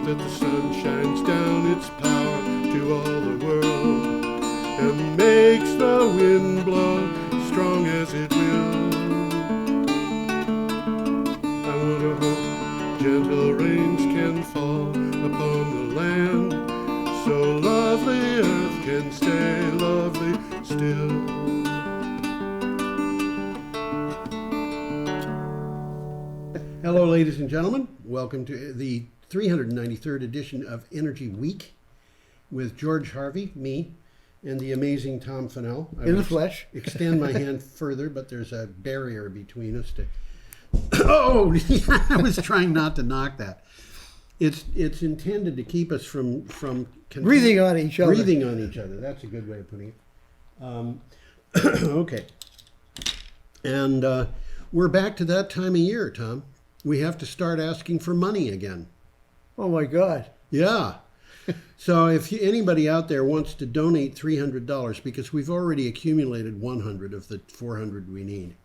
that the sun shines down its power to all the world and makes the wind blow strong as it will. I want to hope gentle rains can fall upon the land, so lovely earth can stay lovely still. Hello, ladies and gentlemen. Welcome to the 393rd edition of Energy Week with George Harvey, me, and the amazing Tom Fennell. In the flesh. Extend my hand further, but there's a barrier between us. Oh, I was trying not to knock that. It's intended to keep us from breathing on each other. Breathing on each other. That's a good way of putting it. Okay. And we're back to that time of year, Tom. We have to start asking for money again. Oh, my God. Yeah. So if anybody out there wants to donate $300, because we've already accumulated 100 of the 400 we need,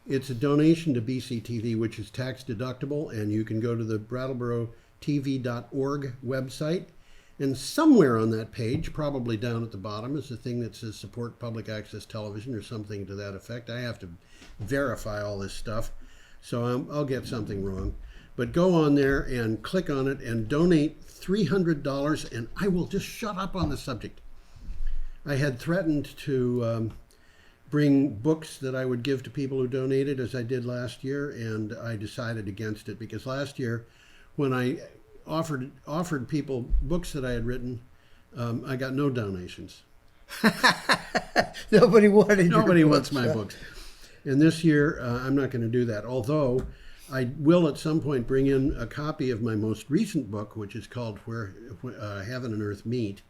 it's a donation to BCTV, which is tax deductible, and you can go to the BrattleboroTV.org website, and somewhere on that page, probably down at the bottom, is a thing that says support public access television or something to that effect. I have to verify all this stuff, so I'll get something wrong. But go on there and click on it and donate $300, and I will just shut up on the subject. I had threatened to bring books that I would give to people who donated, as I did last year, and I decided against it because last year, when I offered people books that I had written, I got no donations. Nobody wants my books. And this year, I'm not going to do that, although I will at some point bring in a copy of my most recent book, which is called Where Heaven and Earth Meet,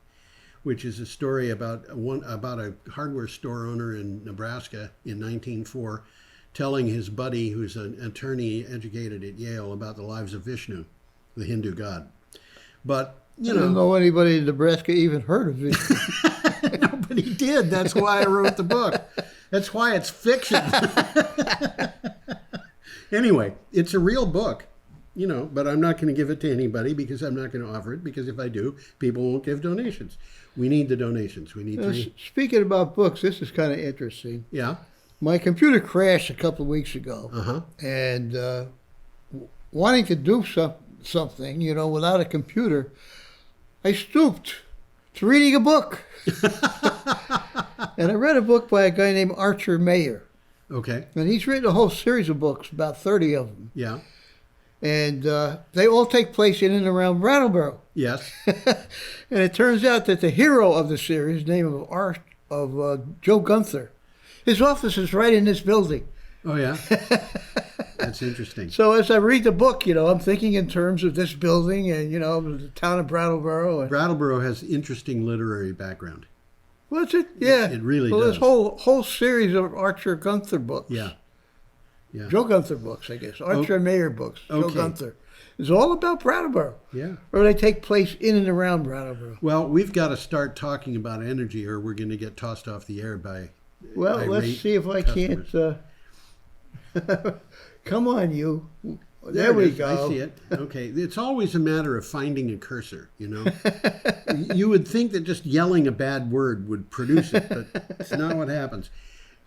which is a story about a hardware store owner in Nebraska in 1904 telling his buddy, who's an attorney educated at Yale, about the lives of Vishnu, the Hindu god. But, I don't know anybody in Nebraska even heard of Vishnu. Nobody did. That's why I wrote the book. That's why it's fiction. Anyway, it's a real book, but I'm not going to give it to anybody because I'm not going to offer it, because if I do, people won't give donations. We need the donations. We need Speaking about books, this is kind of interesting. Yeah. My computer crashed a couple of weeks ago. And wanting to do something, without a computer, I stooped to reading a book. And I read a book by a guy named Archer Mayer. Okay. And he's written a whole series of books, about 30 of them. Yeah. And they all take place in and around Brattleboro. Yes. And it turns out that the hero of the series, name of Joe Gunther, his office is right in this building. Oh, yeah? That's interesting. So as I read the book, I'm thinking in terms of this building and, the town of Brattleboro. Brattleboro has interesting literary background. What's it? Yeah. It really does. This whole series of Archer Gunther books. Yeah. Joe Gunther books, I guess. Archer Mayer books. Okay. Joe Gunther. It's all about Brattleboro. Yeah. Or they take place in and around Brattleboro. Well, we've got to start talking about energy or we're going to get tossed off the air by let's see if I customers. Can't... Come on, you. There we go. I see it. Okay. It's always a matter of finding a cursor, You would think that just yelling a bad word would produce it, but it's not what happens.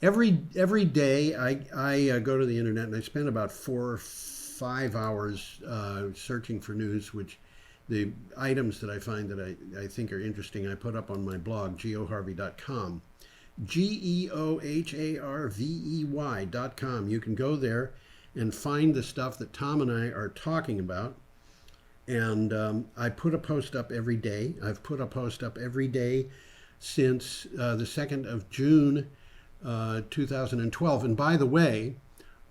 Every day I go to the internet and I spend about 4 or 5 hours searching for news, which the items that I find that I think are interesting, I put up on my blog, geoharvey.com. geoharvey.com. You can go there and find the stuff that Tom and I are talking about. And I put a post up every day. I've put a post up every day since the 2nd of June, 2012. And by the way,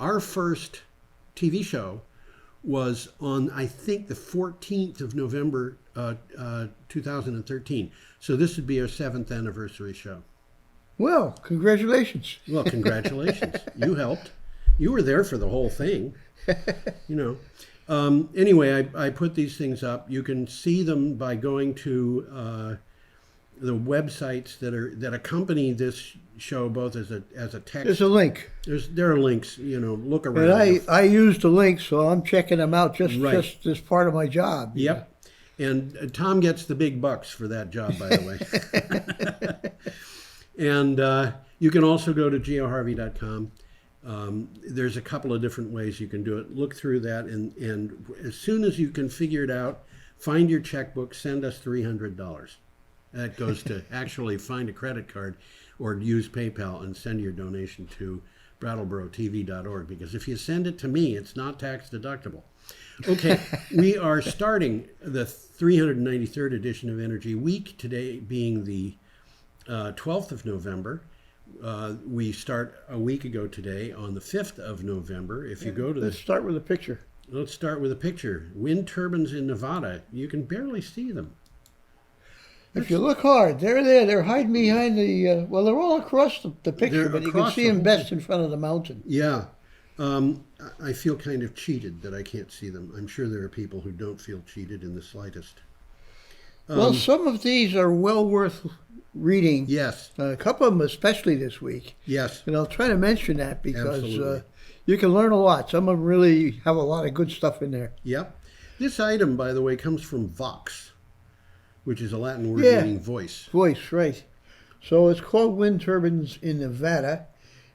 our first TV show was on, I think, the 14th of November, 2013. So this would be our 7th anniversary show. Well, congratulations. Well, congratulations. You helped. You were there for the whole thing, Anyway, I put these things up. You can see them by going to the websites that accompany this show, both as a text. There's a link. There are links. Look around. And I used the link, so I'm checking them out just as part of my job. Yep. And Tom gets the big bucks for that job, by the way. And you can also go to geoharvey.com. There's a couple of different ways you can do it. Look through that, and as soon as you can figure it out, find your checkbook, send us $300. That goes to actually find a credit card or use PayPal and send your donation to BrattleboroTV.org, because if you send it to me, it's not tax deductible. Okay, we are starting the 393rd edition of Energy Week, today being the 12th of November. We start a week ago today on the 5th of November. If you go to Let's start with a picture. Let's start with a picture. Wind turbines in Nevada. You can barely see them. If you look hard, they're there. They're hiding behind the, well, they're all across the picture, but you can see them best in front of the mountain. Yeah. I feel kind of cheated that I can't see them. I'm sure there are people who don't feel cheated in the slightest. Well, some of these are well worth reading. Yes. A couple of them especially this week. Yes. And I'll try to mention that because Absolutely. you can learn a lot. Some of them really have a lot of good stuff in there. Yep. This item, by the way, comes from vox, which is a Latin word meaning voice. Voice, right. So it's called Wind Turbines in Nevada.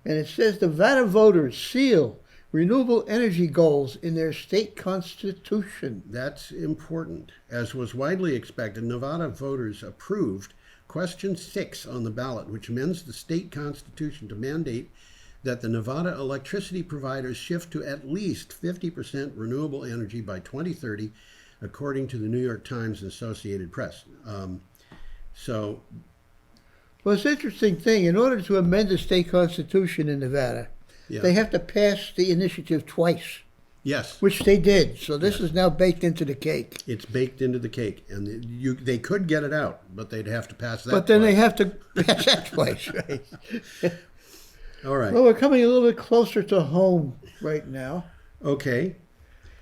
And it says the Nevada voters seal renewable energy goals in their state constitution. That's important. As was widely expected, Nevada voters approved question 6 on the ballot, which amends the state constitution to mandate that the Nevada electricity providers shift to at least 50% renewable energy by 2030, according to the New York Times and Associated Press. Well, it's an interesting thing. In order to amend the state constitution in Nevada, they have to pass the initiative twice. Yes. Which they did. So this is now baked into the cake. It's baked into the cake. And they could get it out, but they'd have to pass that But then twice. they have to pass that twice, right? All right. Well, we're coming a little bit closer to home right now. Okay.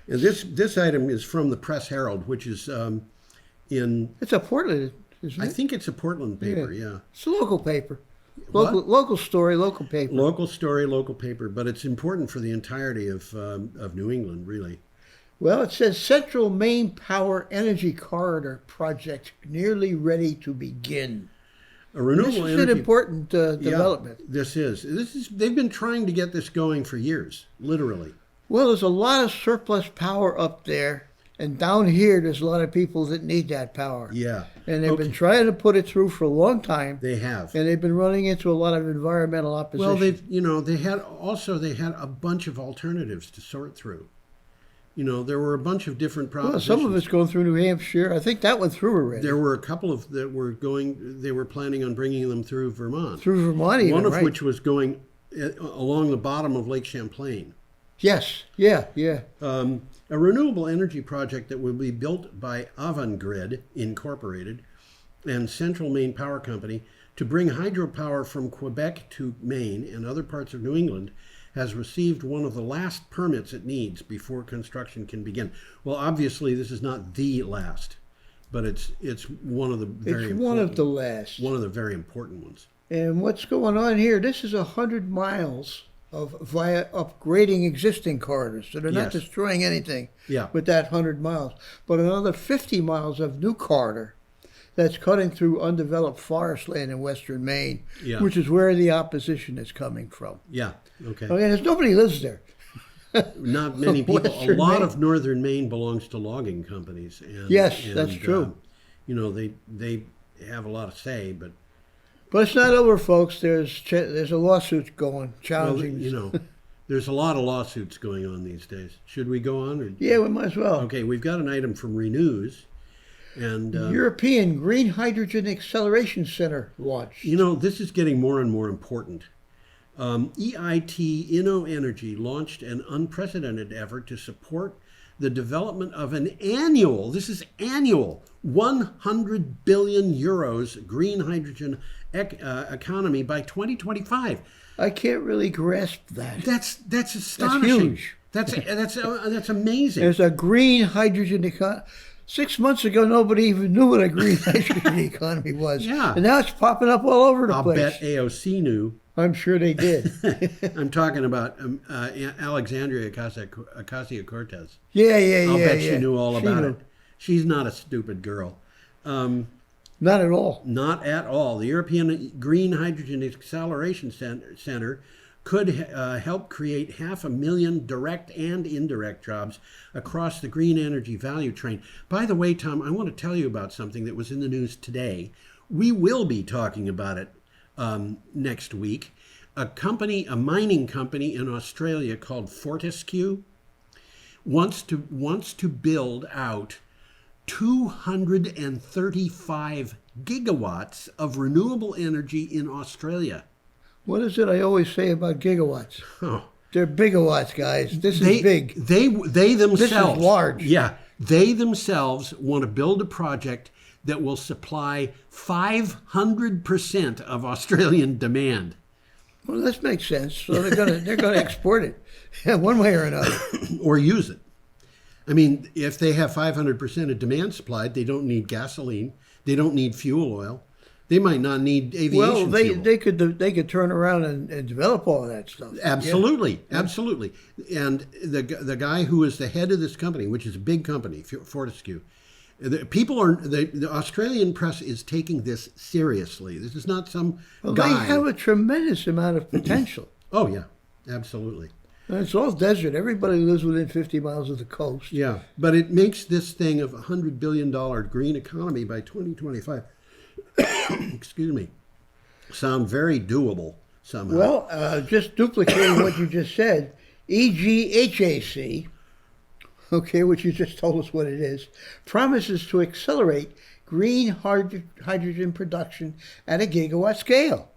And this item is from the Press Herald, which is in... It's a Portland, isn't it? I think it's a Portland paper, yeah. It's a local paper. What? Local story, local paper. Local story, local paper, but it's important for the entirety of New England, really. Well, it says Central Main Power Energy Corridor project nearly ready to begin. A renewable This is an important development. Yeah, this is. They've been trying to get this going for years, literally. Well, there's a lot of surplus power up there, and down here there's a lot of people that need that power. Yeah. And they've been trying to put it through for a long time. They have. And they've been running into a lot of environmental opposition. Well, they had a bunch of alternatives to sort through. There were a bunch of different propositions. Well, some of it's going through New Hampshire. I think that went through already. There were a couple of that were going. They were planning on bringing them through Vermont. Through Vermont, even, one of right. which was going along the bottom of Lake Champlain. Yes. Yeah. A renewable energy project that will be built by Avangrid Incorporated and Central Maine Power Company to bring hydropower from Quebec to Maine and other parts of New England has received one of the last permits it needs before construction can begin. Well, obviously, this is not the last, but it's one of the very important. One of the last. One of the very important ones. And what's going on here? This is 100 miles via upgrading existing corridors. So they're not destroying anything with that 100 miles. But another 50 miles of new corridor that's cutting through undeveloped forest land in western Maine, which is where the opposition is coming from. Yeah, okay. And there's nobody lives there. Not many people. A lot of northern Maine belongs to logging companies. And, that's true. They have a lot of say, but it's not over, folks. There's a lawsuit going challenging. Well, there's a lot of lawsuits going on these days. Should we go on? Yeah, we might as well. Okay, we've got an item from Renews. And European Green Hydrogen Acceleration Center launched. This is getting more and more important. EIT InnoEnergy launched an unprecedented effort to support the development of an annual, 100 billion euros green hydrogen economy by 2025. I can't really grasp that. That's astonishing. That's huge. That's amazing. There's a green hydrogen economy. 6 months ago, nobody even knew what a green hydrogen economy was. Yeah. And now it's popping up all over the place. I'll bet AOC knew. I'm sure they did. I'm talking about Alexandria Ocasio-Cortez. Yeah. I'll bet she knew all about it. She's not a stupid girl. Not at all. Not at all. The European Green Hydrogen Acceleration Center could help create 500,000 direct and indirect jobs across the green energy value chain. By the way, Tom, I want to tell you about something that was in the news today. We will be talking about it next week. A mining company in Australia called Fortescue wants to build out 235 gigawatts of renewable energy in Australia. What is it I always say about gigawatts? Oh. They're bigawatts, guys. This is big. They themselves. This is large. Yeah. They themselves want to build a project that will supply 500% of Australian demand. Well, this makes sense. So they're gonna export it, one way or another, or use it. I mean, if they have 500% of demand supplied, they don't need gasoline. They don't need fuel oil. They might not need aviation fuel. They could turn around and develop all of that stuff. Absolutely, yeah. Absolutely. And the guy who is the head of this company, which is a big company, Fortescue, the Australian press is taking this seriously. This is not some guy. They have a tremendous amount of potential. Oh yeah, absolutely. And it's all desert. Everybody lives within 50 miles of the coast. Yeah, but it makes this thing of $100 billion green economy by 2025, excuse me, sound very doable somehow. Well, just duplicating what you just said, EGHAC, okay, which you just told us what it is, promises to accelerate green hydrogen production at a gigawatt scale,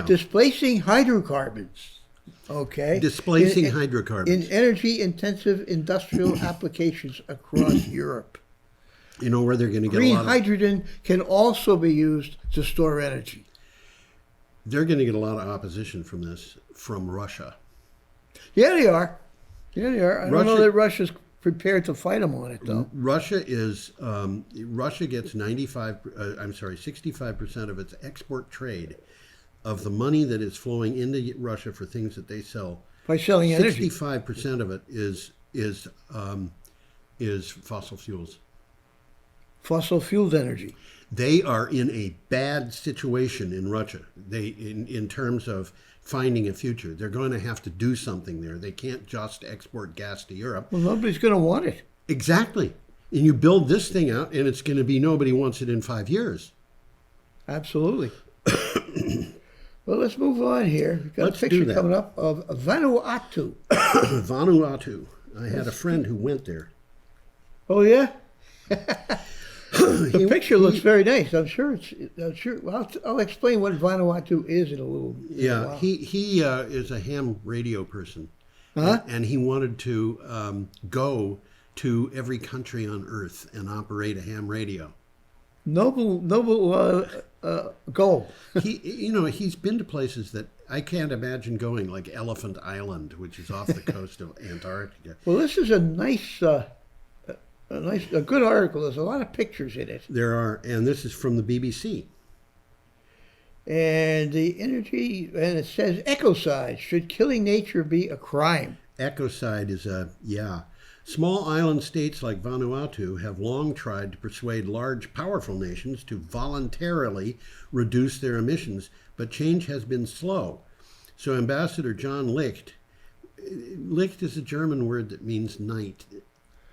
displacing hydrocarbons. Okay. Displacing hydrocarbons. In energy-intensive industrial applications across Europe. You know where they're going to get green hydrogen can also be used to store energy. They're going to get a lot of opposition from this from Russia. Yeah, they are. I don't know that Russia's prepared to fight them on it, though. Russia gets 65% of its export trade. Of the money that is flowing into Russia for things that they sell, by selling energy, 65% of it is fossil fuels. Fossil fuels energy. They are in a bad situation in Russia. In terms of finding a future, they're going to have to do something there. They can't just export gas to Europe. Well, nobody's going to want it. Exactly. And you build this thing out, and it's going to be nobody wants it in 5 years. Absolutely. Well, let's move on here. We've got a picture coming up of Vanuatu. Vanuatu. I had a friend who went there. Oh, yeah? The picture looks very nice. I'm sure. Well, I'll explain what Vanuatu is in a little while. He is a ham radio person. Huh? And he wanted to go to every country on Earth and operate a ham radio. Noble goal. He's been to places that I can't imagine going, like Elephant Island, which is off the coast of Antarctica. Well, this is a good article. There's a lot of pictures in it. There are, and this is from the BBC. And it says ecocide. Should killing nature be a crime? Ecocide is Small island states like Vanuatu have long tried to persuade large, powerful nations to voluntarily reduce their emissions, but change has been slow. So Ambassador John Licht is a German word that means night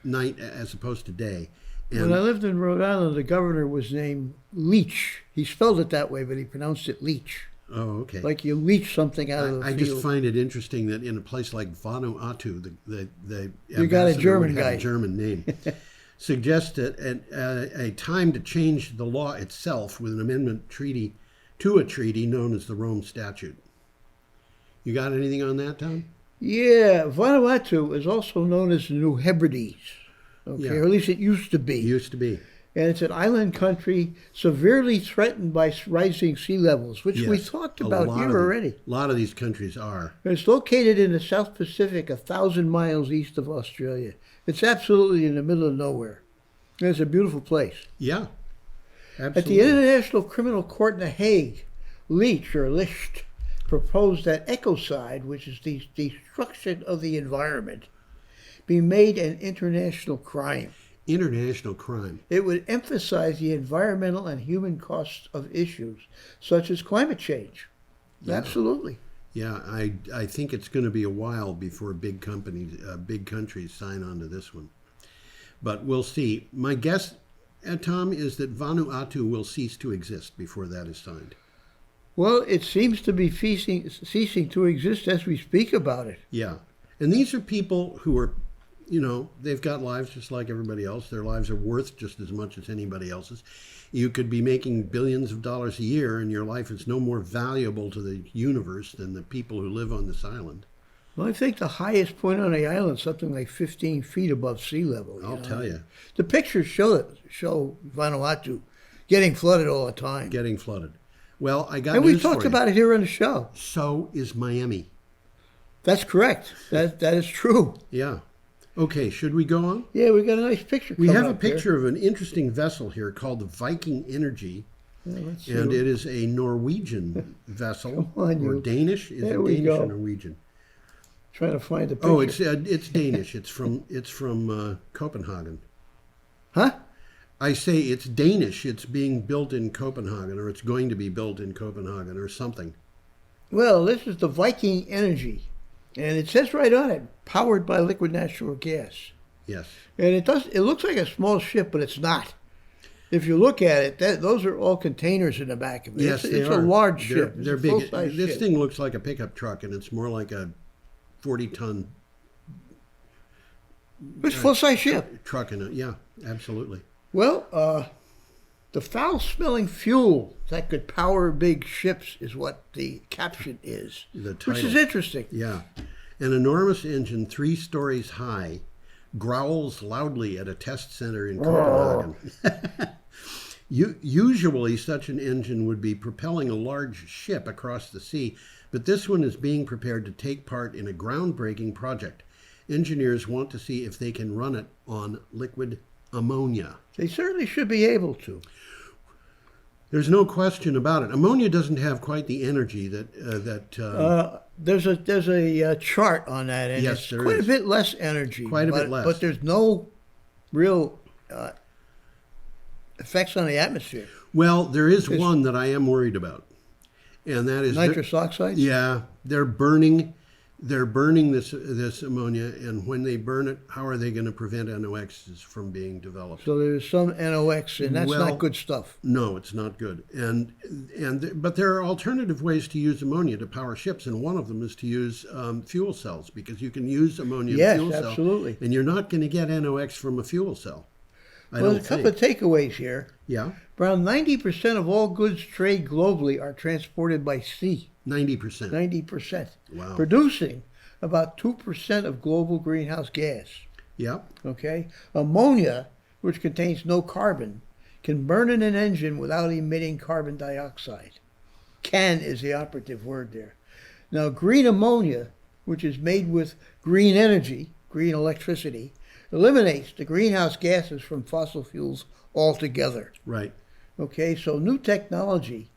as opposed to day. And when I lived in Rhode Island, the governor was named Leach. He spelled it that way, but he pronounced it Leach. Oh, okay. Like you leach something out of the field. I just find it interesting that in a place like Vanuatu, the you got a German guy. A German name. Suggests that a time to change the law itself with an amendment to a treaty known as the Rome Statute. You got anything on that, Tom? Yeah, Vanuatu is also known as the New Hebrides. Okay, or at least it used to be. Used to be. And it's an island country severely threatened by rising sea levels, which we talked about here already. A lot of these countries are. It's located in the South Pacific, 1,000 miles east of Australia. It's absolutely in the middle of nowhere. And it's a beautiful place. Yeah, absolutely. At the International Criminal Court in The Hague, Licht proposed that ecocide, which is the destruction of the environment, be made an international crime. International crime. It would emphasize the environmental and human costs of issues such as climate change. Yeah. Absolutely. Yeah, I think it's going to be a while before big companies, big countries sign on to this one. But we'll see. My guess, Tom, is that Vanuatu will cease to exist before that is signed. Well, it seems to be ceasing to exist as we speak about it. Yeah. And these are people who are, they've got lives just like everybody else. Their lives are worth just as much as anybody else's. You could be making billions of dollars a year, and your life is no more valuable to the universe than the people who live on this island. Well, I think the highest point on the island is something like 15 feet above sea level. I'll tell you. The pictures show Vanuatu getting flooded all the time. Getting flooded. Well, I got and news we talked for you. about it here on the show. So is Miami. That's correct. That is true. Yeah. Okay, should we go on? Yeah, we got a nice picture. We have a picture of an interesting vessel here called the Viking Energy. Yeah, let's see. And it is a Norwegian vessel. Come on, or you. Danish? Is There it we Danish go. or Norwegian? Trying to find the picture. Oh, it's Danish. It's from Copenhagen. Huh? I say it's Danish. It's being built in Copenhagen, or it's going to be built in Copenhagen, or something. Well, this is the Viking Energy, and it says right on it, powered by liquid natural gas. Yes. And it looks like a small ship, but it's not. If you look at it, those are all containers in the back of it. Yes, it's a large ship. They're It's a big. full-size This ship. thing looks like a pickup truck, and it's more like a 40-ton It's a full-size ship. truck in it. Yeah, absolutely. Well, the foul-smelling fuel that could power big ships is what the caption is, The which title. is interesting. Yeah. An enormous engine 3 stories high growls loudly at a test center in Copenhagen. Usually such an engine would be propelling a large ship across the sea, but this one is being prepared to take part in a groundbreaking project. Engineers want to see if they can run it on liquid ammonia. They certainly should be able to. There's no question about it. Ammonia doesn't have quite the energy that There's a chart on that, and Yes, it's there quite is. a bit less energy. Quite a bit less. But there's no real effects on the atmosphere. Well, there is one that I am worried about, and that is Nitrous oxides? Yeah, they're burning this ammonia, and when they burn it, how are they going to prevent NOxs from being developed? So there's some NOx, and that's Well, not good stuff. No, it's not good. But there are alternative ways to use ammonia to power ships, and one of them is to use fuel cells, because you can use ammonia in a Yes, fuel cell. absolutely. And you're not going to get NOx from a fuel cell. Well, there's a couple of takeaways here. Yeah, Around 90% of all goods trade globally are transported by sea. 90%. 90%. Wow. Producing about 2% of global greenhouse gas. Yeah, Okay? Ammonia, which contains no carbon, can burn in an engine without emitting carbon dioxide. Can is the operative word there. Now, green ammonia, which is made with green energy, green electricity, eliminates the greenhouse gases from fossil fuels altogether. right. Okay, so new technology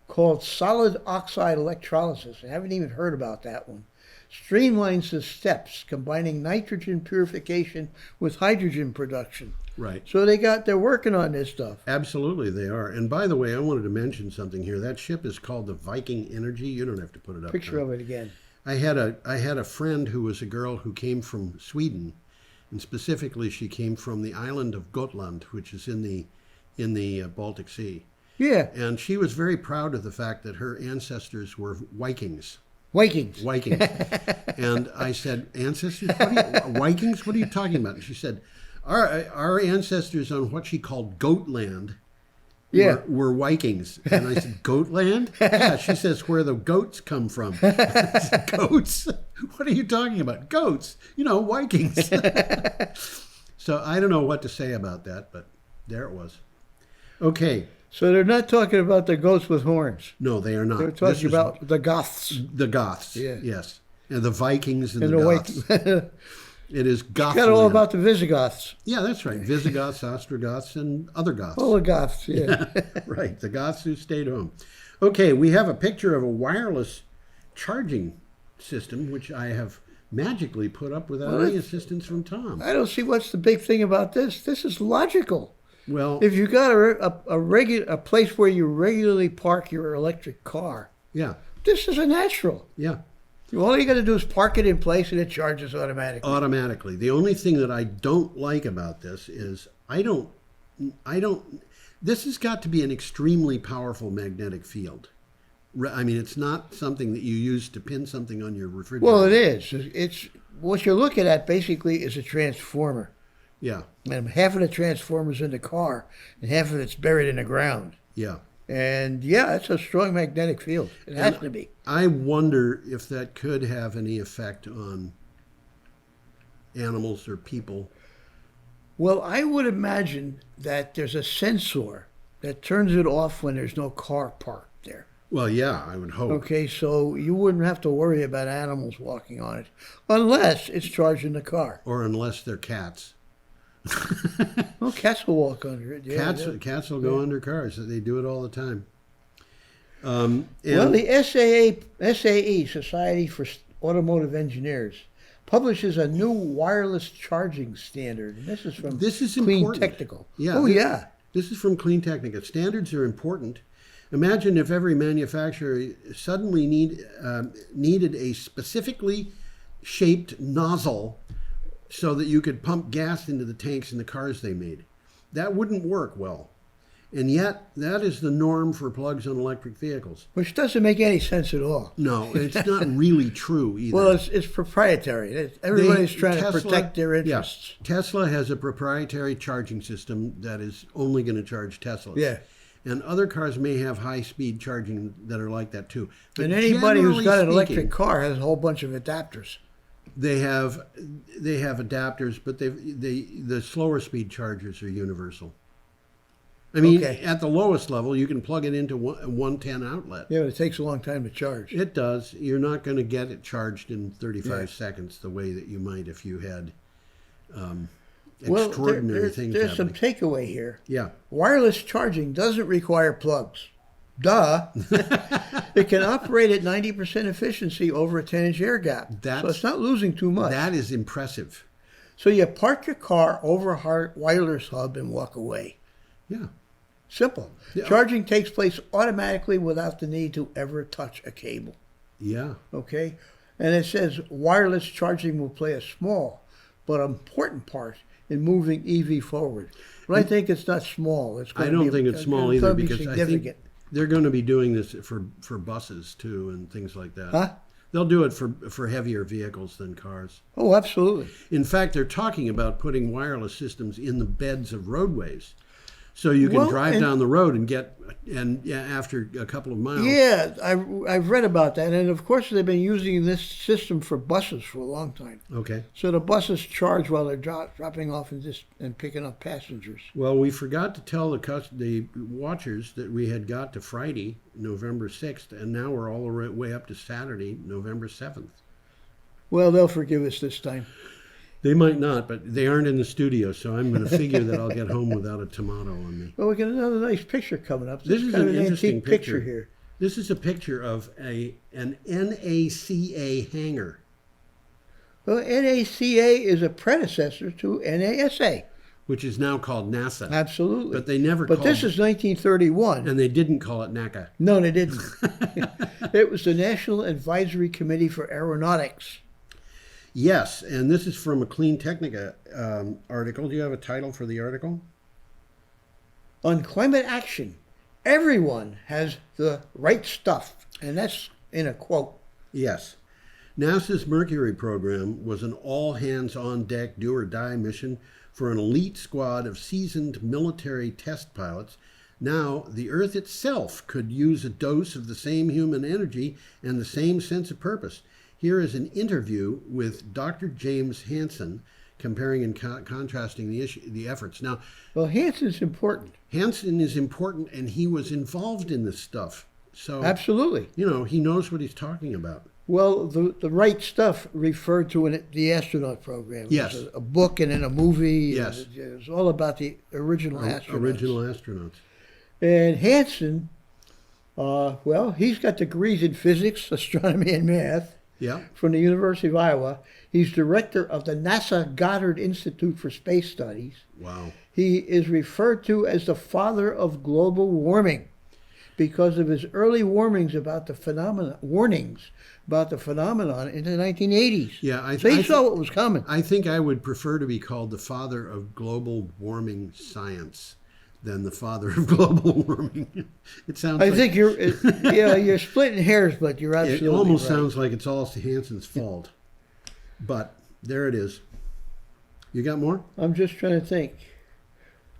called solid oxide electrolysis, I haven't even heard about that one, streamlines the steps combining nitrogen purification with hydrogen production. Right. So they're working on this stuff. Absolutely, they are. And by the way, I wanted to mention something here. That ship is called the Viking Energy. You don't have to put it up. Picture Tom. of it again. I had a friend who was a girl who came from Sweden, and specifically she came from the island of Gotland, which is in the Baltic Sea. Yeah, And she was very proud of the fact that her ancestors were Vikings. Vikings. Vikings. And I said, ancestors? Vikings? What are you talking about? And she said, our ancestors on what she called Goatland Yeah. were Vikings. And I said, Goatland? Yeah, she says, where the goats come from. I said, goats? What are you talking about? Goats. Vikings. So I don't know what to say about that, but there it was. Okay. So they're not talking about the goats with horns. No, they are not. They're This talking is about the Goths. the Goths. Yeah. Yes. And the Vikings and And the the Goths. Vikings. It is Gothland. Got all about the Visigoths. Yeah, that's right. Visigoths, Ostrogoths, and other Goths. All the Goths, yeah. Right. The Goths who stayed home. Okay, we have a picture of a wireless charging system, which I have magically put up without any assistance from Tom. I don't see what's the big thing about this. This is logical. Well, If you got a place where you regularly park your electric car, yeah, this is a natural. yeah. All you got to do is park it in place and it charges automatically. Automatically. The only thing that I don't like about this is this has got to be an extremely powerful magnetic field. I mean, it's not something that you use to pin something on your refrigerator. Well, it is. It's what you're looking at basically is a transformer. Yeah. And half of the transformer's in the car and half of it's buried in the ground. Yeah. And yeah, it's a strong magnetic field. It has to be. I wonder if that could have any effect on animals or people. Well, I would imagine that there's a sensor that turns it off when there's no car parked there. Well, yeah, I would hope. Okay, so you wouldn't have to worry about animals walking on it unless it's charging the car. Or unless they're cats. Well, cats will walk under it. Yeah, Cats will go under cars. They do it all the time. Well, the SAE, Society for Automotive Engineers, publishes a new wireless charging standard. And this is from Clean important. Technical. Yeah. Oh, yeah. This is from Clean Technica. Standards are important. Imagine if every manufacturer suddenly needed a specifically shaped nozzle so that you could pump gas into the tanks in the cars they made. That wouldn't work well. And yet, that is the norm for plugs on electric vehicles. Which doesn't make any sense at all. No, it's not really true either. Well, it's proprietary. Everybody's trying to protect their interests. Yeah, Tesla has a proprietary charging system that is only going to charge Teslas. Yeah. And other cars may have high-speed charging that are like that too. But and anybody who's got an electric speaking, car has a whole bunch of adapters. They have adapters, but the slower speed chargers are universal. I mean, at the lowest level, you can plug it into a 110 outlet. Yeah, but it takes a long time to charge. It does. You're not going to get it charged in 35 seconds the way that you might if you had extraordinary things there's happening. some takeaway here. Yeah. Wireless charging doesn't require plugs. Duh. It can operate at 90% efficiency over a 10-inch air gap. So it's not losing too much. That is impressive. So you park your car over a wireless hub and walk away. Yeah. Simple. Yeah. Charging takes place automatically without the need to ever touch a cable. Yeah. Okay? And it says wireless charging will play a small but important part in moving EV forward. But I think it's not small. I don't think it's small either, because I think they're going to be doing this for buses too and things like that. Huh? They'll do it for heavier vehicles than cars. Oh, absolutely. In fact, they're talking about putting wireless systems in the beds of roadways. So you can drive down the road and after a couple of miles. Yeah, I've read about that. And of course, they've been using this system for buses for a long time. Okay. So the buses charge while they're dropping off and picking up passengers. Well, we forgot to tell the watchers that we had got to Friday, November 6th, and now we're all the way up to Saturday, November 7th. Well, they'll forgive us this time. They might not, but they aren't in the studio, so I'm going to figure that I'll get home without a tomato on me. Well, we got another nice picture coming up. This is kind an of interesting picture here. This is a picture of an NACA hangar. Well, NACA is a predecessor to NASA, which is now called NASA. Absolutely. But they never But this is 1931. And they didn't call it NACA. No, they didn't. It was the National Advisory Committee for Aeronautics. Yes, and this is from a Clean Technica article. Do you have a title for the article? On climate action, everyone has the right stuff. And that's in a quote. Yes. NASA's Mercury program was an all-hands-on-deck do-or-die mission for an elite squad of seasoned military test pilots. Now, the Earth itself could use a dose of the same human energy and the same sense of purpose. Here is an interview with Dr. James Hansen, comparing and contrasting the efforts. Now, well, Hansen's important. Hansen is important, and he was involved in this stuff. So, absolutely. You know, he knows what he's talking about. Well, the right stuff referred to the astronaut program. Yes. It was a book and then a movie. Yes. It was all about the original astronauts. Original astronauts. And Hansen, well, he's got degrees in physics, astronomy, and math. Yeah. from the University of Iowa. He's director of the NASA Goddard Institute for Space Studies. Wow. He is referred to as the father of global warming because of his early warnings about the phenomenon in the 1980s. Yeah, They saw what was coming. I think I would prefer to be called the father of global warming science than the father of global warming. It sounds. I think you're splitting hairs, but you're absolutely It almost right. sounds like it's all Hansen's fault. But there it is. You got more? I'm just trying to think.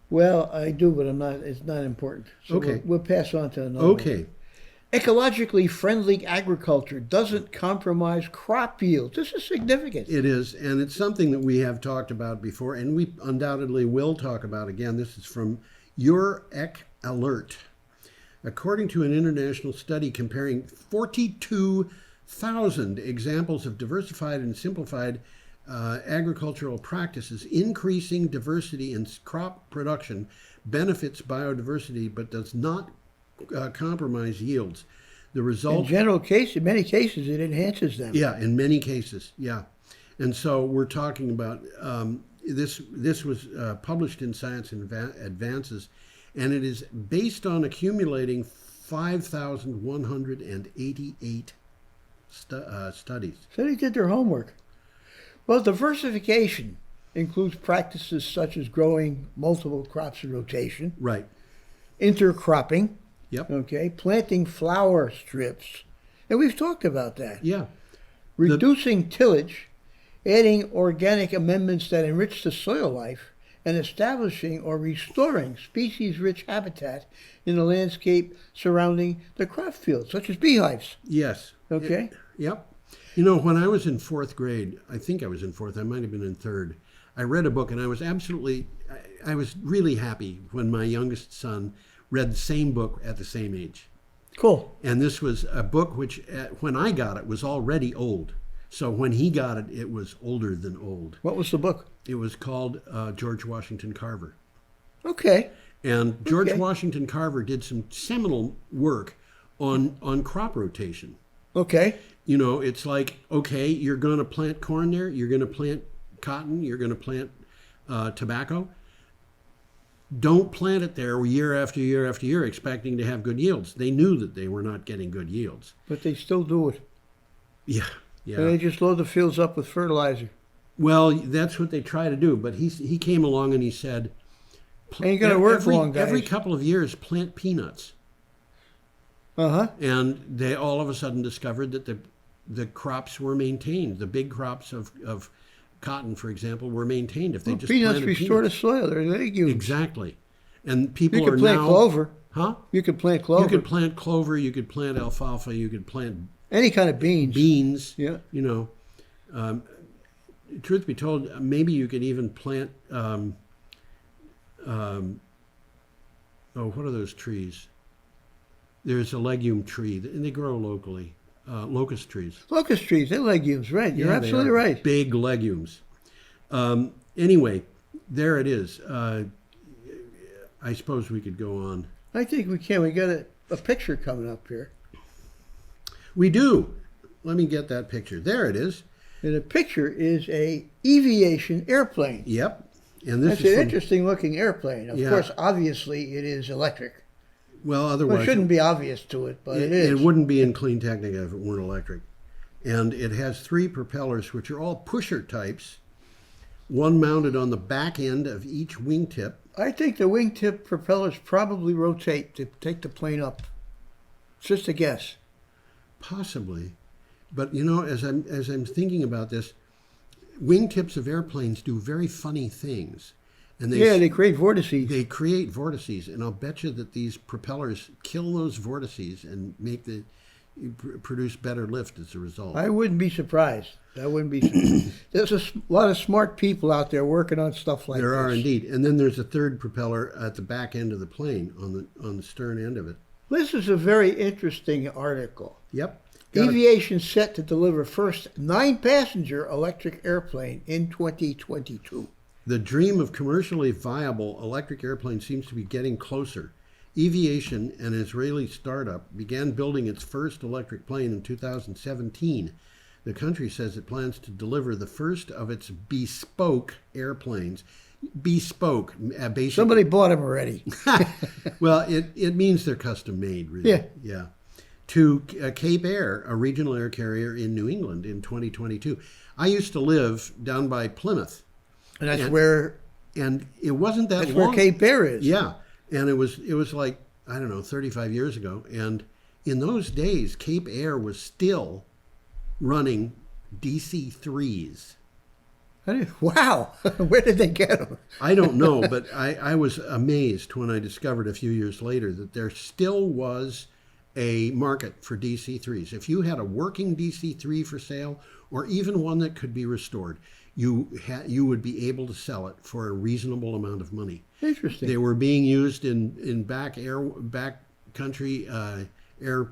Well, I do, but I'm not. It's not important. So Okay. we'll pass on to another. Okay. One. Ecologically friendly agriculture doesn't compromise crop yields. This is significant. It is, and it's something that we have talked about before, and we undoubtedly will talk about again. This is from Your Ec Alert. According to an international study comparing 42,000 examples of diversified and simplified agricultural practices, increasing diversity in crop production benefits biodiversity but does not compromise yields. The result, In many cases, it enhances them. yeah, in many cases, yeah. And so we're talking about this. This was published in Science Advances, and it is based on accumulating 5,188 studies. So they did their homework. Well, diversification includes practices such as growing multiple crops in rotation, Right. intercropping, Yep. okay, planting flower strips, and we've talked about that. Yeah. Reducing tillage, adding organic amendments that enrich the soil life, and establishing or restoring species-rich habitat in the landscape surrounding the crop field, such as beehives. Yes. Okay? Yep. You know, when I was in fourth grade, I think I was in fourth, I might have been in third, I read a book, and I was really happy when my youngest son read the same book at the same age. Cool. And this was a book which, when I got it, was already old. So when he got it, it was older than old. What was the book? It was called George Washington Carver. Okay. And George Okay. Washington Carver did some seminal work on crop rotation. Okay. You know, it's like, okay, you're going to plant corn there, you're going to plant cotton, you're going to plant tobacco. Don't plant it there year after year after year expecting to have good yields. They knew that they were not getting good yields. But they still do it. Yeah, And they yeah. just load the fields up with fertilizer. Well, that's what they try to do. But he came along and he said, Ain't gonna work long, guys. every couple of years, plant peanuts. Uh-huh. And they all of a sudden discovered that the crops were maintained. The big crops of cotton, for example, were maintained if they just Peanuts planted restore the peanuts. soil. They're legumes. Exactly. And people You are could plant now... clover. Huh? You could plant clover. You could plant clover, you could plant alfalfa, you could plant Any kind of beans. beans. Yeah. You know, truth be told, maybe you could even plant, what are those trees? There's a legume tree, and they grow locally. Locust trees. Locust trees, they're legumes, right? You're Yeah, they absolutely are right. Big legumes. Anyway, there it is. I suppose we could go on. I think we can. We got a picture coming up here. We do. Let me get that picture. There it is. And the picture is a Aviation Airplane. Yep. And this That's is an from, interesting looking airplane. Of Yeah. course, obviously, it is electric. well, Well, otherwise it shouldn't be obvious to it, but it is. It wouldn't be in Clean Technica if it weren't electric. And it has 3 propellers, which are all pusher types, one mounted on the back end of each wingtip. I think the wingtip propellers probably rotate to take the plane up. It's just a guess. Possibly. But you know, as I'm thinking about this, wingtips of airplanes do very funny things. And They create vortices. they create vortices, and I'll bet you that these propellers kill those vortices and produce better lift as a result. I wouldn't be surprised. There's a lot of smart people out there working on stuff like There this. are indeed. And then there's a third propeller at the back end of the plane, on the stern end of it. This is a very interesting article. Yep. Got it. Aviation set to deliver first 9-passenger electric airplane in 2022. The dream of commercially viable electric airplanes seems to be getting closer. Eviation, an Israeli startup, began building its first electric plane in 2017. the country says it plans to deliver the first of its bespoke airplanes. Bespoke, basically. Somebody bought them already. Well, it means they're custom made, really. Yeah. Yeah. To Cape Air, a regional air carrier in New England in 2022. I used to live down by Plymouth. And that's where... And it wasn't that That's long. where Cape Air is. Yeah. And it was like, I don't know, 35 years ago. And in those days, Cape Air was still running DC-3s. Wow. Where did they get them? I don't know, but I was amazed when I discovered a few years later that there still was a market for DC-3s. If you had a working DC-3 for sale, or even one that could be restored, you would be able to sell it for a reasonable amount of money. Interesting. They were being used in back country air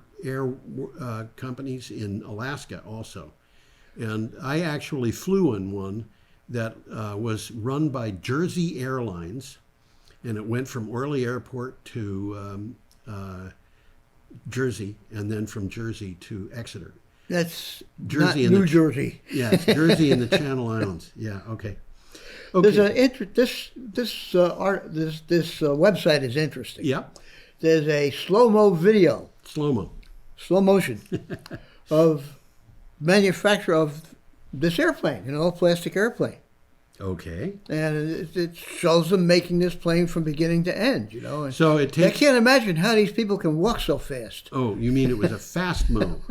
companies in Alaska also. And I actually flew in one that was run by Jersey Airlines, and it went from Orly Airport to Jersey, and then from Jersey to Exeter. That's Jersey not New Jersey. Yeah, it's Jersey and the Channel Islands. Yeah, okay. There's this website is interesting. Yeah. There's a slow-mo video. Slow motion of manufacture of this airplane, an all-plastic airplane. Okay. And it shows them making this plane from beginning to end, you know. And so it takes... I can't imagine how these people can walk so fast. Oh, you mean it was a fast mo?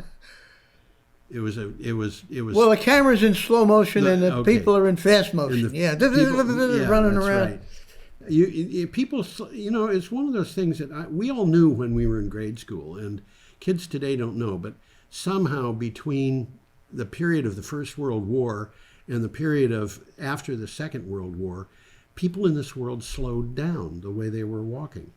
It was. Well, the camera's in slow motion and the people are in fast motion. Running around. Right. People, you know, it's one of those things that we all knew when we were in grade school, and kids today don't know, but somehow between the period of the First World War and the period of after the Second World War, people in this world slowed down the way they were walking.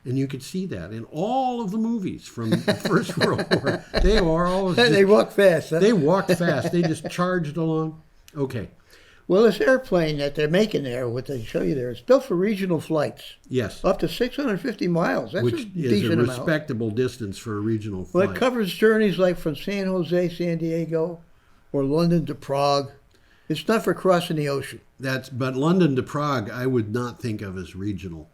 And you could see that in all of the movies from the First World War. They are always they walk fast. Huh? They walked fast. They just charged along. Okay. Well, this airplane that they're making there, what they show you there, is built for regional flights. Yes. Up to 650 miles. That's which a is decent a amount. respectable distance for a regional flight. Well, it covers journeys like from San Jose, San Diego, or London to Prague. It's not for crossing the ocean. But London to Prague, I would not think of as regional.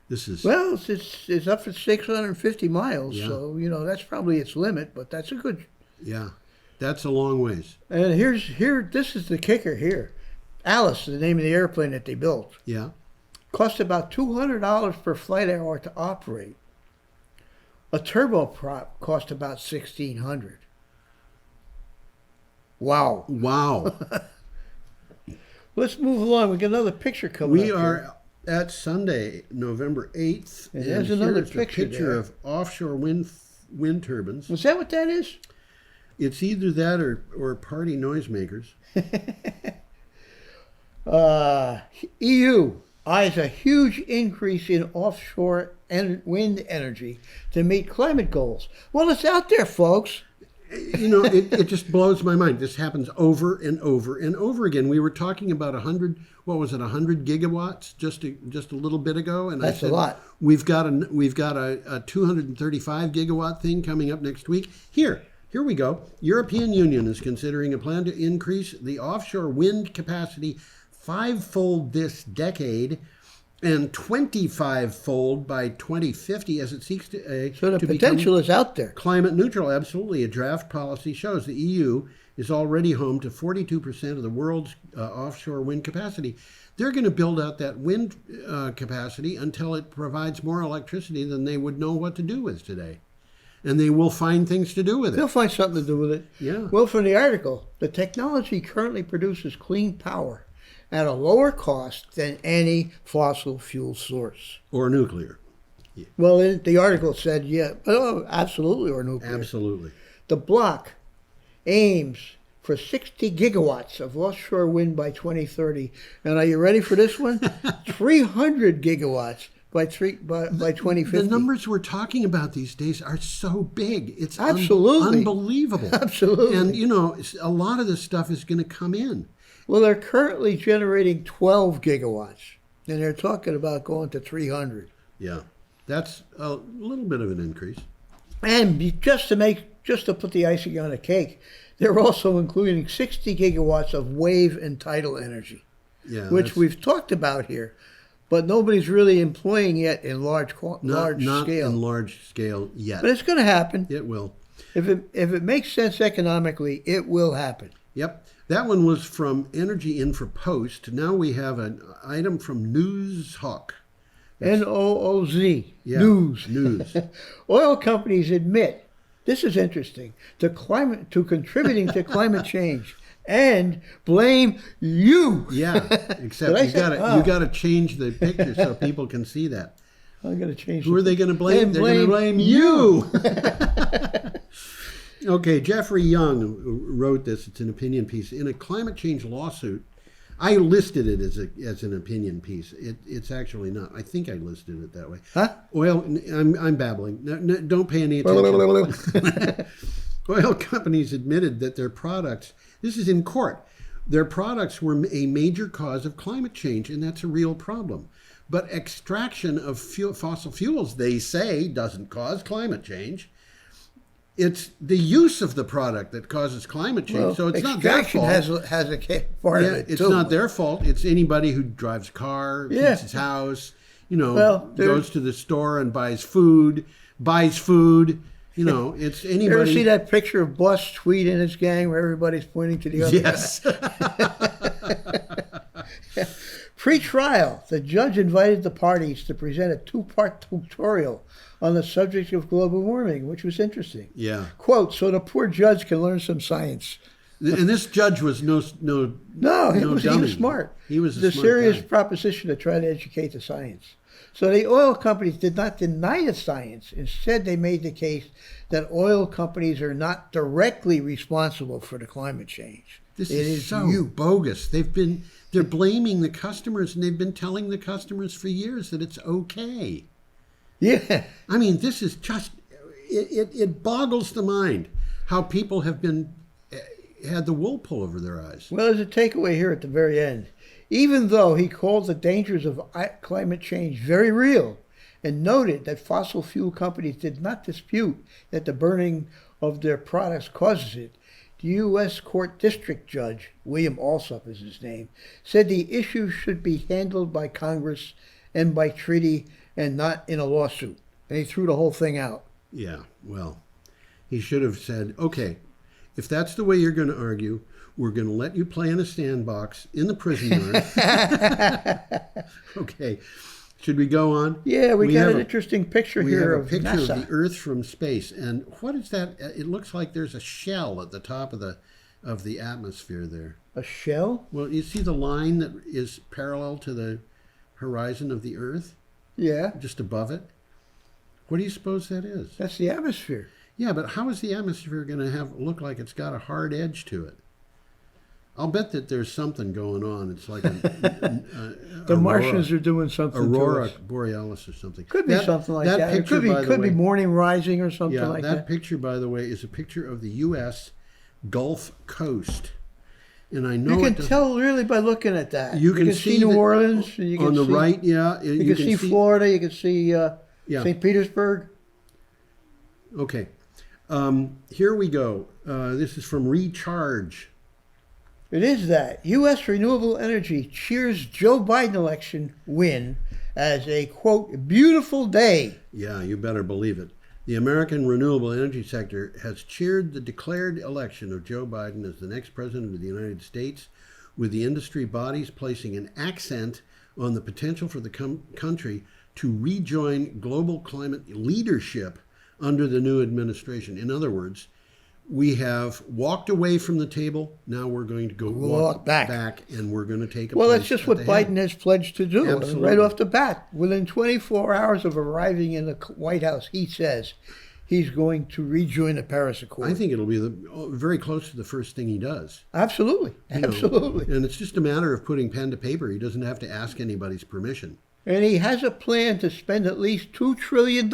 This is... Well, it's up to 650 miles, Yeah. so, you know, that's probably its limit, but that's a good... Yeah, that's a long ways. And this is the kicker here. Alice, the name of the airplane that they built. Yeah. Cost about $200 per flight hour to operate. A turboprop cost about $1,600. Wow. Wow. Let's move along. We got another picture coming up. We are at Sunday, November 8th. And there's another picture there. Of offshore wind turbines. Was that what that is? It's either that or party noisemakers. EU eyes a huge increase in offshore wind energy to meet climate goals. Well, it's out there, folks. You know, it just blows my mind. This happens over and over and over again. We were talking about 100 gigawatts just a little bit ago, and that's I said, a lot. We've got a 235 gigawatt thing coming up next week. Here we go. European Union is considering a plan to increase the offshore wind capacity 5-fold this decade and 25-fold by 2050 as it seeks to so the potential is out there. Climate neutral. Absolutely. A draft policy shows the EU is already home to 42% of the world's offshore wind capacity. They're going to build out that wind capacity until it provides more electricity than they would know what to do with today. And they will find things to do with it. They'll find something to do with it. Yeah. Well, from the article, the technology currently produces clean power at a lower cost than any fossil fuel source. Or nuclear. Yeah. Well, the article said, absolutely, or nuclear. Absolutely. The bloc aims for 60 gigawatts of offshore wind by 2030. And are you ready for this one? 300 gigawatts by 2050. The numbers we're talking about these days are so big. It's absolutely unbelievable. Absolutely. And, you know, a lot of this stuff is going to come in. Well, they're currently generating 12 gigawatts, and they're talking about going to 300. Yeah, that's a little bit of an increase. And just to make just to put the icing on the cake, they're also including 60 gigawatts of wave and tidal energy, which we've talked about here, but nobody's really employing yet in large scale. Not in large scale yet. But it's going to happen. It will. If it makes sense economically, it will happen. Yep. That one was from Energy Info Post. Now we have an item from Newshawk. Nooz. Yeah, News. Oil companies admit, this is interesting, to contributing to climate change and blame you. Yeah, except you got to change the picture so people can see that. I'm going to change. Who are they going to blame? They're going to blame you. Okay, Jeffrey Young wrote this. It's an opinion piece. In a climate change lawsuit, I listed it as an opinion piece. It's actually not. I think I listed it that way. Huh? Well, I'm babbling. No, don't pay any attention. Oil companies admitted that their products, this is in court, their products were a major cause of climate change, and that's a real problem. But extraction of fossil fuels, they say, doesn't cause climate change. It's the use of the product that causes climate change, well, so it's not their fault. Extraction has a part of it, it's too. not their fault. It's anybody who drives a car, keeps his house, goes to the store and buys food. It's anybody. You ever see that picture of Boss Tweed and his gang where everybody's pointing to the other guy? Pre-trial, the judge invited the parties to present a two-part tutorial on the subject of global warming, which was interesting. Yeah. Quote, so the poor judge can learn some science. And this judge was no he was smart. He was the smart serious guy. proposition to try to educate the science. So the oil companies did not deny the science. Instead, they made the case that oil companies are not directly responsible for the climate change. This is so bogus. They're blaming the customers, and they've been telling the customers for years that it's okay. Yeah. I mean, this is just, it boggles the mind how people have had the wool pull over their eyes. Well, there's a takeaway here at the very end. Even though he called the dangers of climate change very real and noted that fossil fuel companies did not dispute that the burning of their products causes it, the U.S. Court District Judge, William Alsop is his name, said the issue should be handled by Congress and by treaty and not in a lawsuit. And he threw the whole thing out. Yeah, well, he should have said, okay, if that's the way you're going to argue, we're going to let you play in a sandbox in the prison yard. Okay. Should we go on? Yeah, we got an interesting picture here of NASA. We have a picture of the Earth from space. And what is that? It looks like there's a shell at the top of the atmosphere there. A shell? Well, you see the line that is parallel to the horizon of the Earth? Yeah. Just above it? What do you suppose that is? That's the atmosphere. Yeah, but how is the atmosphere going to look like it's got a hard edge to it? I'll bet that there's something going on. It's like the Martians are doing something. Aurora borealis or something. Could be something like that. It could be morning rising or something like that. That picture, by the way, is a picture of the U.S. Gulf Coast. And I know you can tell really by looking at that. You can see New Orleans. And you can on the right, yeah. You can see Florida. You can see St. Petersburg. Okay. Here we go. This is from Recharge. It is that. U.S. renewable energy cheers Joe Biden election win as a, quote, beautiful day. Yeah, you better believe it. The American renewable energy sector has cheered the declared election of Joe Biden as the next president of the United States, with the industry bodies placing an accent on the potential for the country to rejoin global climate leadership under the new administration. In other words, we have walked away from the table. Now we're going to go walk back, and we're going to take a Well, that's just what Biden has pledged to do. Absolutely. Right off the bat. Within 24 hours of arriving in the White House, he says he's going to rejoin the Paris Accord. I think it'll be very close to the first thing he does. Absolutely. Absolutely. And it's just a matter of putting pen to paper. He doesn't have to ask anybody's permission. And he has a plan to spend at least $2 trillion.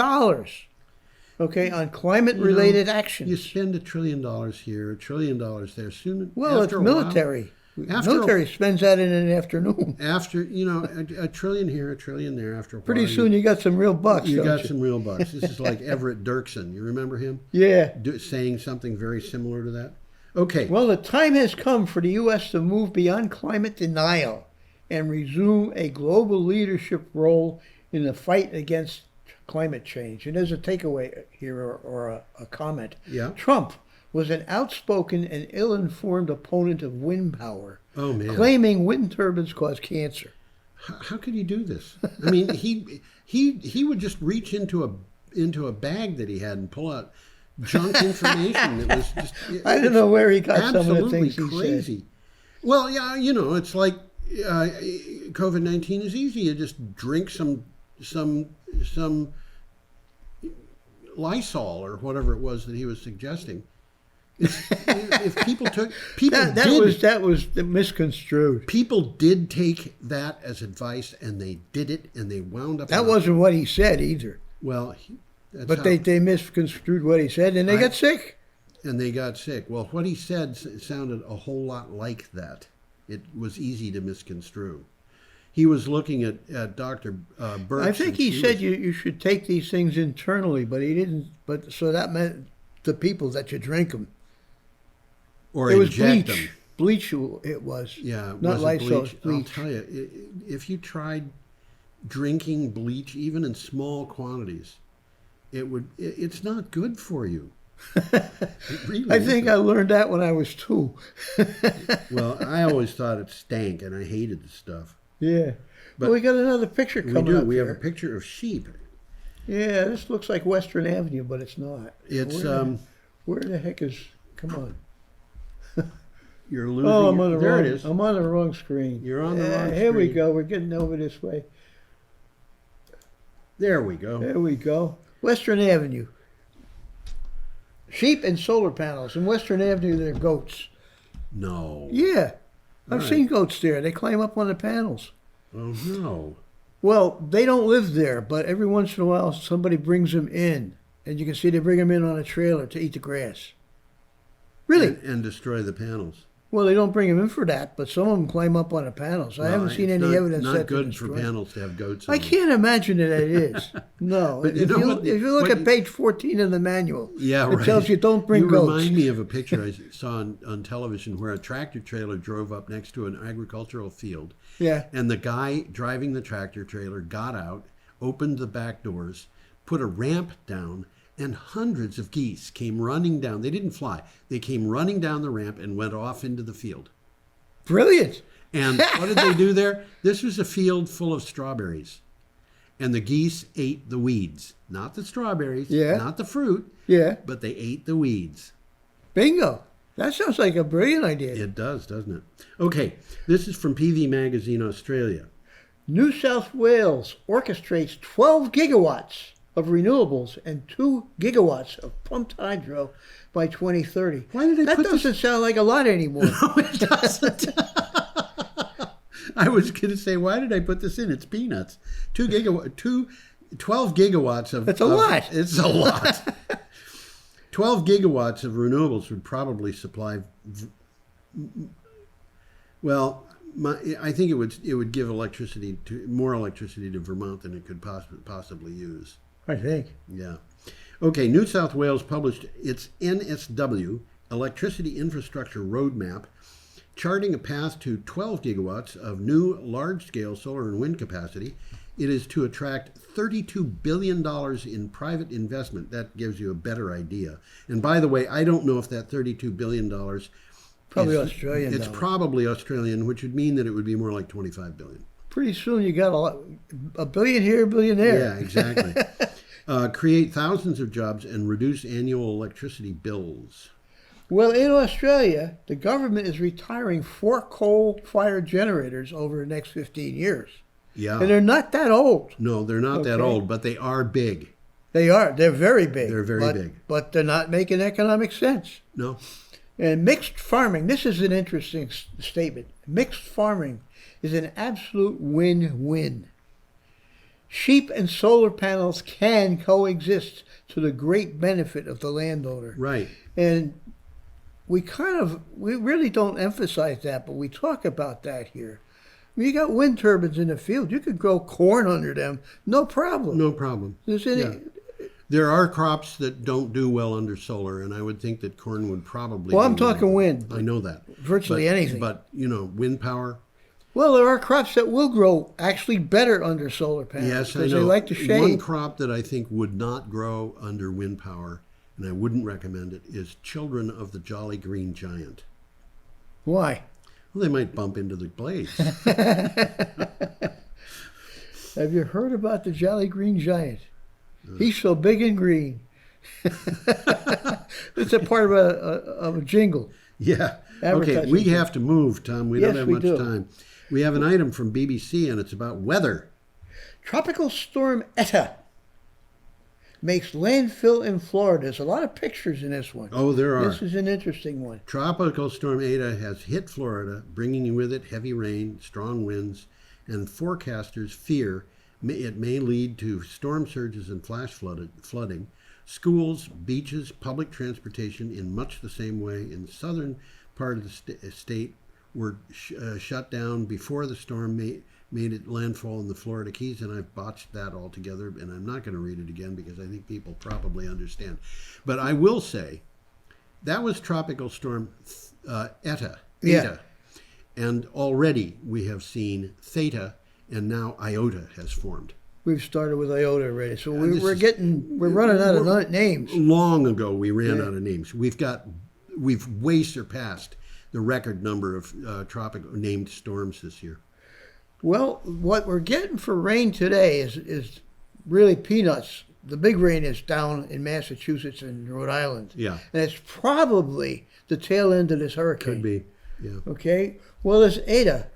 Okay, on climate-related actions. You spend $1 trillion here, $1 trillion there. Soon, well, it's military. After military spends that in an afternoon. After, a trillion here, a trillion there. After a while, Pretty soon you got some real bucks. you don't got you? some real bucks. This is like Everett Dirksen. You remember him? Yeah. Saying something very similar to that. Okay. Well, the time has come for the U.S. to move beyond climate denial and resume a global leadership role in the fight against climate change. And there's a takeaway here or a comment. Yeah. Trump was an outspoken and ill-informed opponent of wind power, Oh man. claiming wind turbines cause cancer. How could he do this? I mean, he would just reach into a bag that he had and pull out junk information that was just. I don't know where he got some of the absolutely things he crazy. said. Well, yeah, it's like COVID-19 is easy. You just drink some Lysol or whatever it was that he was suggesting. If people that was misconstrued. People did take that as advice, and they did it, and they wound up. That wasn't what he said either. Well, But they misconstrued what he said, and they got sick. And they got sick. Well, what he said sounded a whole lot like that. It was easy to misconstrue. He was looking at Dr. Birch. I think he said you should take these things internally, but he didn't. But so that meant the people that you drink them. Or It was inject bleach. them. Bleach it was. Yeah, Not wasn't Lysol, bleach. bleach. I'll tell you, if you tried drinking bleach, even in small quantities, it's not good for you. It really I think isn't. I learned that when I was 2. Well, I always thought it stank, and I hated the stuff. Yeah. But Well, we got another picture We coming do. up We have here. a picture of sheep. Yeah, this looks like Western Avenue, but it's not. It's Where the heck is? Come on. you're losing. Oh, I'm on the there wrong. it is. I'm on the wrong screen. You're on the wrong Here we screen. go. We're getting over this way. There we go. There we go. Western Avenue. Sheep and solar panels. In Western Avenue, they're goats. No. Yeah. I've Right. seen goats there. They climb up on the panels. Oh no. Well, they don't live there, but every once in a while somebody brings them in. And you can see they bring them in on a trailer to eat the grass. Really? And destroy the panels. Well, they don't bring them in for that, but some of them climb up on the panels. I Well, haven't seen it's any not, evidence not that good they're for destroyed. panels to have goats. I in them. can't imagine that it is. No. But you if, know you, what- if you look what- at page 14 of the manual, Yeah, it right. tells you don't bring you goats. remind me of a picture I saw on television where a tractor trailer drove up next to an agricultural field. Yeah. And the guy driving the tractor trailer got out, opened the back doors, put a ramp down, and hundreds of geese came running down. They didn't fly. They came running down the ramp and went off into the field. Brilliant. And what did they do there? This was a field full of strawberries. And the geese ate the weeds. Not the strawberries, Yeah. not the fruit, Yeah. but they ate the weeds. Bingo. That sounds like a brilliant idea. It does, doesn't it? Okay, this is from PV Magazine Australia. New South Wales orchestrates 12 gigawatts of renewables and 2 gigawatts of pumped hydro by 2030. Why did they that put doesn't sound like a lot anymore. No, it doesn't. I was going to say, why did I put this in? It's peanuts. 12 gigawatts of... That's a lot. It's a lot. 12 gigawatts of renewables would probably supply... Well, I think it would give more electricity to Vermont than it could possibly use. I think. Yeah. Okay, New South Wales published its NSW, Electricity Infrastructure Roadmap, charting a path to 12 gigawatts of new large-scale solar and wind capacity. It is to attract $32 billion in private investment. That gives you a better idea. And by the way, I don't know if that $32 billion... Probably Australian It's dollar. probably Australian, which would mean that it would be more like 25 billion. Pretty soon you got a billion here, a billion there. Yeah, exactly. Create thousands of jobs and reduce annual electricity bills. Well, in Australia, the government is retiring 4 coal-fired generators over the next 15 years. Yeah. And they're not that old. No, they're not that Okay. old, but they are big. They are. They're very big. They're very big. But they're not making economic sense. No. And mixed farming, this is an interesting statement. Mixed farming is an absolute win-win. Sheep and solar panels can coexist to the great benefit of the landowner. Right. And we really don't emphasize that, but we talk about that here. I mean, you got wind turbines in the field. You could grow corn under them, no problem. No problem. There are crops that don't do well under solar, and I would think that corn would probably. Well, I'm talking wind. I know that. Virtually anything. But, wind power. Well, there are crops that will grow actually better under solar panels. Yes, I know. Because they like the shade. One crop that I think would not grow under wind power, and I wouldn't recommend it, is children of the Jolly Green Giant. Why? Well, they might bump into the blades. Have you heard about the Jolly Green Giant? He's so big and green. It's a part of a jingle. Yeah. Okay, we have to move, Tom. We don't have much time. We have an item from BBC, and it's about weather. Tropical storm Eta makes landfill in Florida. There's a lot of pictures in this one. Oh, there are. This is an interesting one. Tropical storm Eta has hit Florida, bringing with it heavy rain, strong winds, and forecasters fear it may lead to storm surges and flash flooding. Schools, beaches, public transportation in much the same way in the southern part of the state were shut down before the storm made it landfall in the Florida Keys, and I've botched that altogether, and I'm not going to read it again because I think people probably understand. But I will say, that was Tropical Storm Eta. Yeah. And already we have seen Theta, and now Iota has formed. We've started with Iota already, so we're running out of names. Long ago we ran out of names. We've way surpassed the record number of tropical named storms this year. Well, what we're getting for rain today is really peanuts. The big rain is down in Massachusetts and Rhode Island. Yeah. And it's probably the tail end of this hurricane. Could be, yeah. Okay? Well, this Eta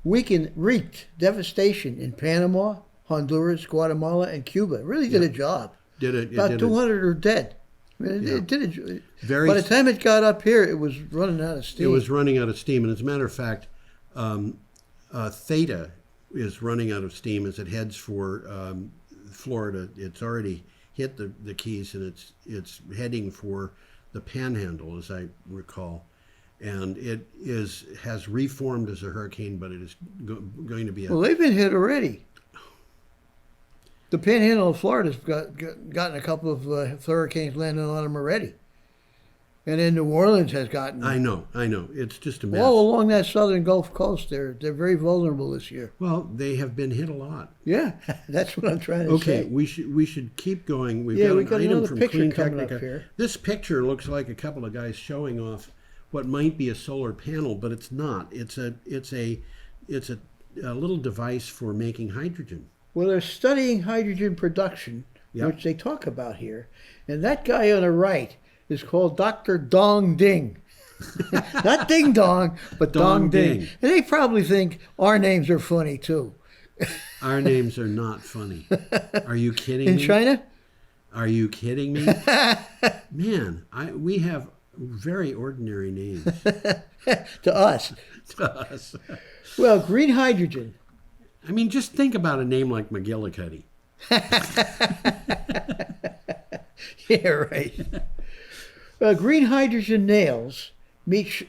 wreaked devastation in Panama, Honduras, Guatemala, and Cuba. It really did a job. About 200 are dead. I mean, it did it. By the time it got up here, it was running out of steam. It was running out of steam. And as a matter of fact, Theta is running out of steam as it heads for Florida. It's already hit the Keys, and it's heading for the Panhandle, as I recall. And it has reformed as a hurricane, but it is going to be Well, they've been hit already. The Panhandle of Florida's gotten a couple of hurricanes landing on them already. And then New Orleans has gotten... I know. It's just a mess. All along that southern Gulf Coast, they're very vulnerable this year. Well, they have been hit a lot. Yeah, that's what I'm trying to say. Okay, we should keep going. We've got an item from picture Clean coming Technica. up here. This picture looks like a couple of guys showing off what might be a solar panel, but it's not. It's a little device for making hydrogen. Well, they're studying hydrogen production, which they talk about here. And that guy on the right is called Dr. Dong Ding. Not Ding Dong, but Dong Ding. And they probably think our names are funny, too. Our names are not funny. Are you kidding me? In China? Are you kidding me? Man, we have very ordinary names. To us. Well, green hydrogen. I mean, just think about a name like McGillicuddy. Yeah, right. Green hydrogen nails meet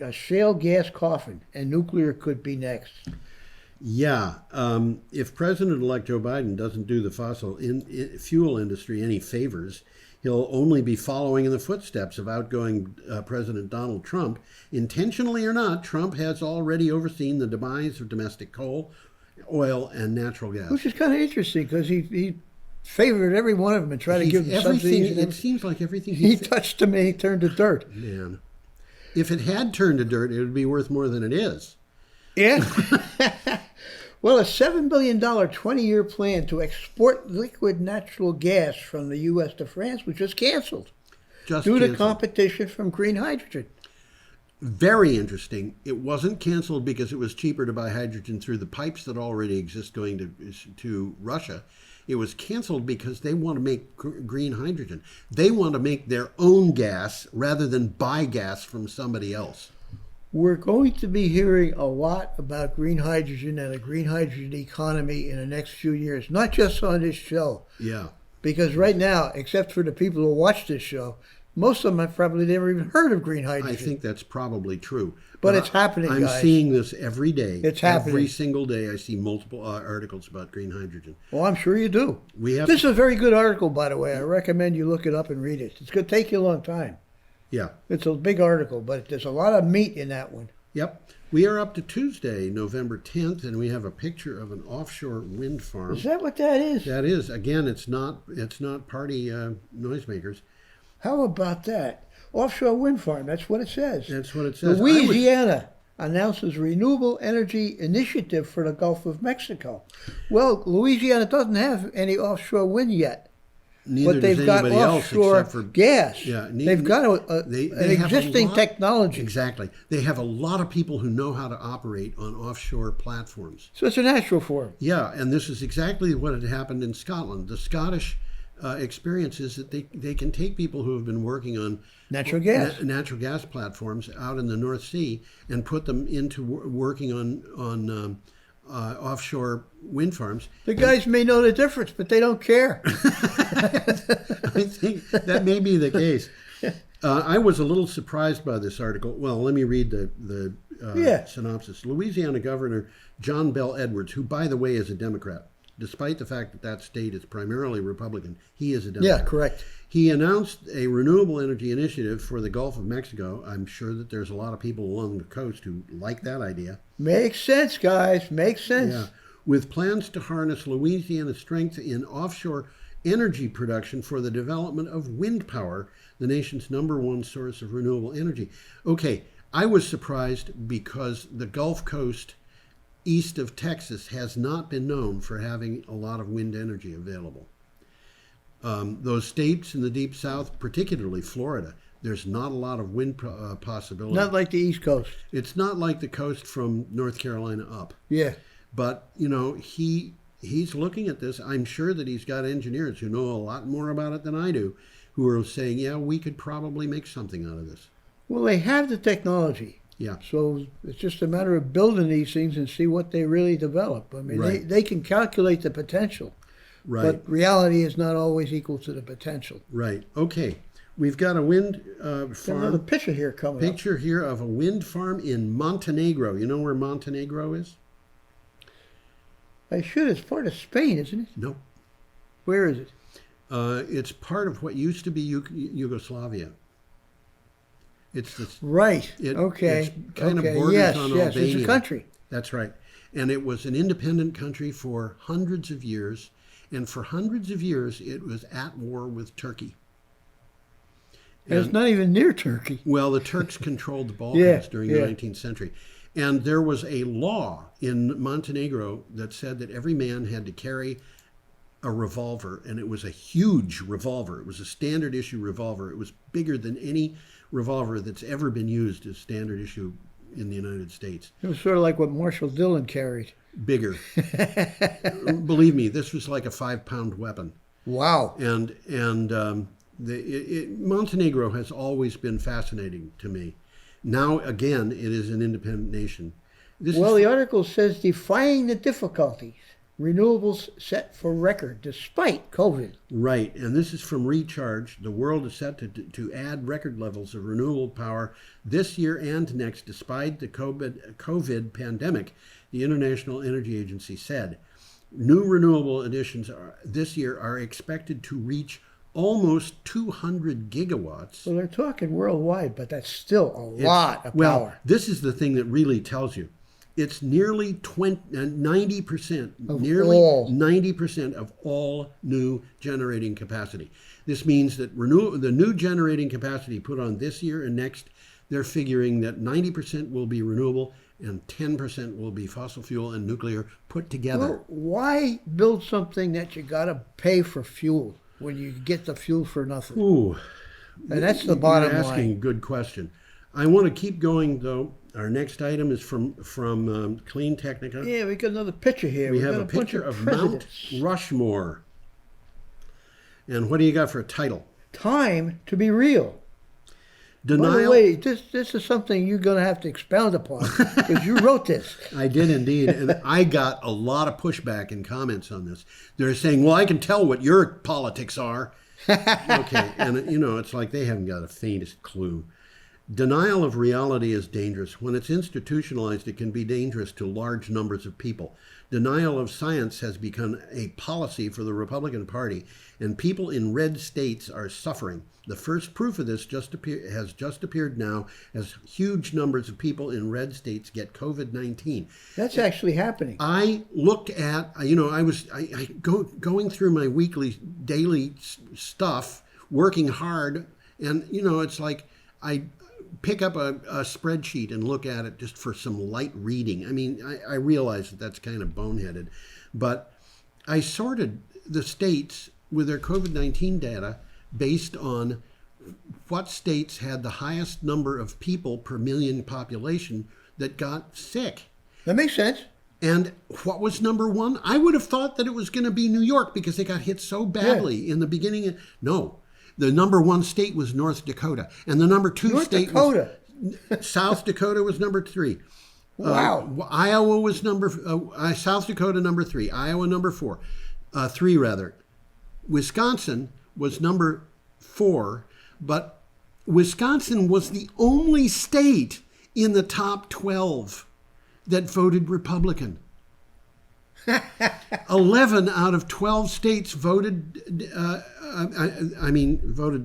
a shale gas coffin, and nuclear could be next. Yeah, if President-elect Joe Biden doesn't do the fossil fuel industry any favors, he'll only be following in the footsteps of outgoing President Donald Trump. Intentionally or not, Trump has already overseen the demise of domestic coal, oil, and natural gas. Which is kind of interesting because he favored every one of them and tried to give them subsidies. It seems like everything he touched them and he turned to dirt. Man, if it had turned to dirt, it would be worth more than it is. Yeah. Well, a $7 billion 20-year plan to export liquid natural gas from the U.S. to France was just canceled due to competition from green hydrogen. Very interesting. It wasn't canceled because it was cheaper to buy hydrogen through the pipes that already exist going to Russia. It was canceled because they want to make green hydrogen. They want to make their own gas rather than buy gas from somebody else. We're going to be hearing a lot about green hydrogen and a green hydrogen economy in the next few years, not just on this show. Yeah. Because right now, except for the people who watch this show, Most of them have probably never even heard of green hydrogen. I think that's probably true. But it's happening, I'm guys. seeing this every day. It's happening. Every single day I see multiple articles about green hydrogen. Well, I'm sure you do. This is a very good article, by the way. I recommend you look it up and read it. It's going to take you a long time. Yeah. It's a big article, but there's a lot of meat in that one. Yep. We are up to Tuesday, November 10th, and we have a picture of an offshore wind farm. Is that what that is? That is. Again, it's not party noisemakers. How about that? Offshore wind farm, that's what it says. That's what it says. Louisiana announces renewable energy initiative for the Gulf of Mexico. Well, Louisiana doesn't have any offshore wind yet. Neither but they've does got anybody offshore else except for gas. Yeah, they've got an existing technology. Exactly. They have a lot of people who know how to operate on offshore platforms. So it's a natural for them. Yeah, and this is exactly what had happened in Scotland. The Scottish experience is that they can take people who have been working on natural gas platforms out in the North Sea and put them into working on offshore wind farms. The guys may know the difference, but they don't care. I think that may be the case. I was a little surprised by this article. Well, let me read the synopsis. Louisiana Governor John Bell Edwards, who, by the way, is a Democrat, despite the fact that that state is primarily Republican, he is a Democrat. Yeah, correct. He announced a renewable energy initiative for the Gulf of Mexico. I'm sure that there's a lot of people along the coast who like that idea. Makes sense, guys. Makes sense. Yeah. With plans to harness Louisiana's strength in offshore energy production for the development of wind power, the nation's #1 source of renewable energy. Okay, I was surprised because the Gulf Coast east of Texas has not been known for having a lot of wind energy available. Those states in the deep south, particularly Florida, there's not a lot of wind possibility. Not like the East Coast. It's not like the coast from North Carolina up. Yeah. But, he's looking at this. I'm sure that he's got engineers who know a lot more about it than I do, who are saying, yeah, we could probably make something out of this. Well, they have the technology. Yeah. So it's just a matter of building these things and see what they really develop. I mean, right. they can calculate the potential. Right. But reality is not always equal to the potential. Right. Okay. We've got a wind farm. Another picture here coming Picture here of a wind farm in Montenegro. You know where Montenegro is? I should. It's part of Spain, isn't it? No. Where is it? It's part of what used to be Yugoslavia. It's the right. Okay. It's kind of borders on Albania. Yes, it's a country. That's right. And it was an independent country for hundreds of years. And for hundreds of years, it was at war with Turkey. And it's not even near Turkey. Well, the Turks controlled the Balkans during the 19th century. And there was a law in Montenegro that said that every man had to carry a revolver, and it was a huge revolver. It was a standard issue revolver. It was bigger than any revolver that's ever been used as standard issue in the United States. It was sort of like what Marshall Dillon carried. Bigger. Believe me, this was like a 5-pound weapon. Wow. And Montenegro has always been fascinating to me. Now, again, it is an independent nation. The article says, defying the difficulties, renewables set for record despite COVID. Right, and this is from Recharge. The world is set to add record levels of renewable power this year and next, despite the COVID pandemic, the International Energy Agency said. New renewable additions this year are expected to reach almost 200 gigawatts. Well, they're talking worldwide, but that's still a lot of power. Well, this is the thing that really tells you. It's nearly 90%, nearly 90% of all new generating capacity. This means that the new generating capacity put on this year and next, they're figuring that 90% will be renewable and 10% will be fossil fuel and nuclear put together. Well, why build something that you got to pay for fuel when you get the fuel for nothing? Ooh, and that's the bottom line. You're asking a good question. I want to keep going, though. Our next item is from Clean Technica. Yeah, we got another picture here. We have a picture of Mount Rushmore. And what do you got for a title? Time to be real. Denial. By the way, this is something you're going to have to expound upon because you wrote this. I did indeed, and I got a lot of pushback and comments on this. They're saying, well, I can tell what your politics are. Okay, and it's like they haven't got the faintest clue. Denial of reality is dangerous. When it's institutionalized, it can be dangerous to large numbers of people. Denial of science has become a policy for the Republican Party, and people in red states are suffering. The first proof of this has just appeared now as huge numbers of people in red states get COVID-19. That's actually happening. I looked at, going through my daily stuff, working hard, and it's like I pick up a spreadsheet and look at it just for some light reading. I mean, I realize that that's kind of boneheaded, but I sorted the states with their COVID-19 data based on what states had the highest number of people per million population that got sick. That makes sense. And what was number one? I would have thought that it was going to be New York because they got hit so badly in the beginning. No, the number one state was North Dakota. And the number two state was South Dakota was number 3. Wow. Iowa was South Dakota number 3. Iowa number 4. 3 rather. Wisconsin was number 4, but Wisconsin was the only state in the top 12 that voted Republican. 11 out of 12 states voted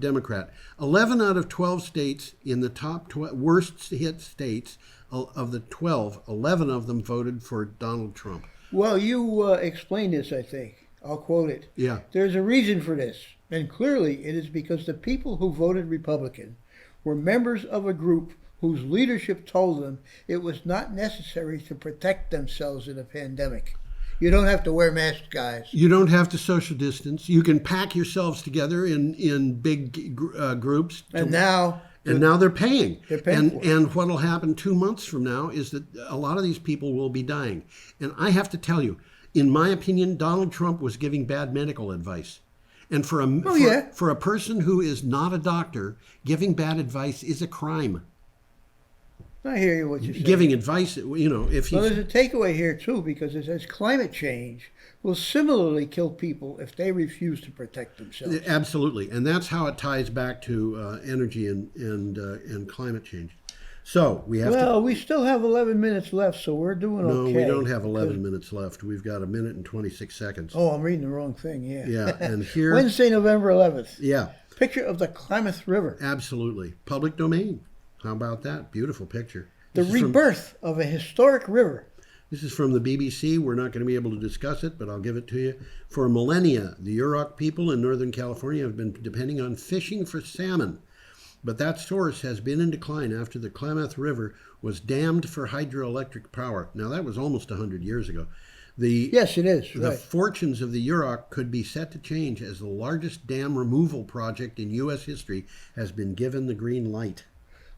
Democrat. 11 out of 12 states in the top worst hit states of the 12, 11 of them voted for Donald Trump. Well, you explained this, I think. I'll quote it. Yeah. There's a reason for this, and clearly it is because the people who voted Republican were members of a group whose leadership told them it was not necessary to protect themselves in a pandemic. You don't have to wear masks, guys. You don't have to social distance. You can pack yourselves together in big groups. And now they're paying. They're paying for it. And what will happen 2 months from now is that a lot of these people will be dying. And I have to tell you, in my opinion, Donald Trump was giving bad medical advice. And for a person who is not a doctor, giving bad advice is a crime. I hear you what you're saying. Giving advice, if Well, there's a takeaway here, too, because it says climate change will similarly kill people if they refuse to protect themselves. Absolutely. And that's how it ties back to energy and climate change. So we have Well, we still have 11 minutes left, so we're doing okay. No, we don't have 11 minutes left. We've got 1 minute and 26 seconds. Oh, I'm reading the wrong thing, yeah. Yeah, and here... Wednesday, November 11th. Yeah. Picture of the Klamath River. Absolutely. Public domain. How about that? Beautiful picture. The rebirth of a historic river. This is from the BBC. We're not going to be able to discuss it, but I'll give it to you. For millennia, the Yurok people in Northern California have been depending on fishing for salmon. But that source has been in decline after the Klamath River was dammed for hydroelectric power. Now, that was almost 100 years ago. Yes, it is. The right. fortunes of the Yurok could be set to change as the largest dam removal project in U.S. history has been given the green light.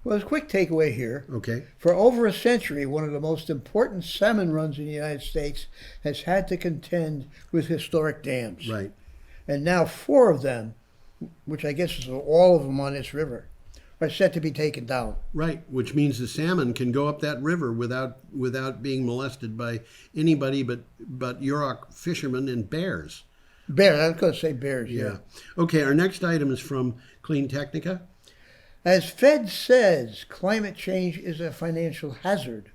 Well, there's a quick takeaway here. Okay. For over a century, one of the most important salmon runs in the United States has had to contend with historic dams. Right. And now 4 of them, which I guess is all of them on this river, are set to be taken down. Right, which means the salmon can go up that river without being molested by anybody but Yurok fishermen and bears. Bears, I was going to say bears, yeah. Okay, our next item is from Clean Technica. As Fed says, climate change is a financial hazard.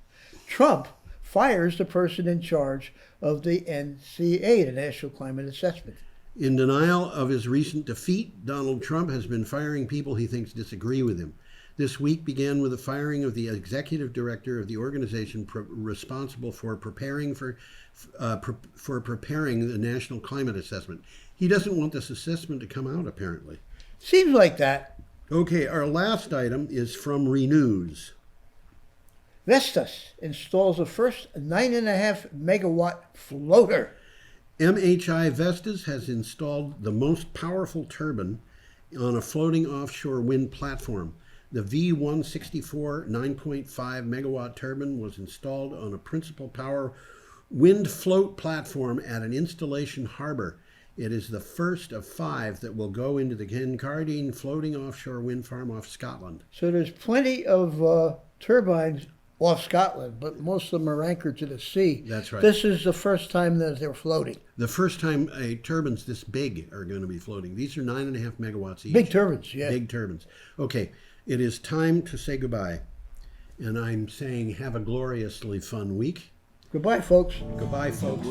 Trump fires the person in charge of the NCA, the National Climate Assessment. In denial of his recent defeat, Donald Trump has been firing people he thinks disagree with him. This week began with the firing of the executive director of the organization responsible for preparing the National Climate Assessment. He doesn't want this assessment to come out, apparently. Seems like that. Okay, our last item is from Renews. Vestas installs the first 9.5 megawatt floater. MHI Vestas has installed the most powerful turbine on a floating offshore wind platform. The V164 9.5 megawatt turbine was installed on a principal power wind float platform at an installation harbor. It is the first of 5 that will go into the Kincardine floating offshore wind farm off Scotland. So there's plenty of turbines off Scotland, but most of them are anchored to the sea. That's right. This is the first time that they're floating. The first time turbines this big are going to be floating. These are 9.5 megawatts each. Big turbines, yeah. Big turbines. Okay, it is time to say goodbye. And I'm saying have a gloriously fun week. Goodbye, folks. Goodbye, folks.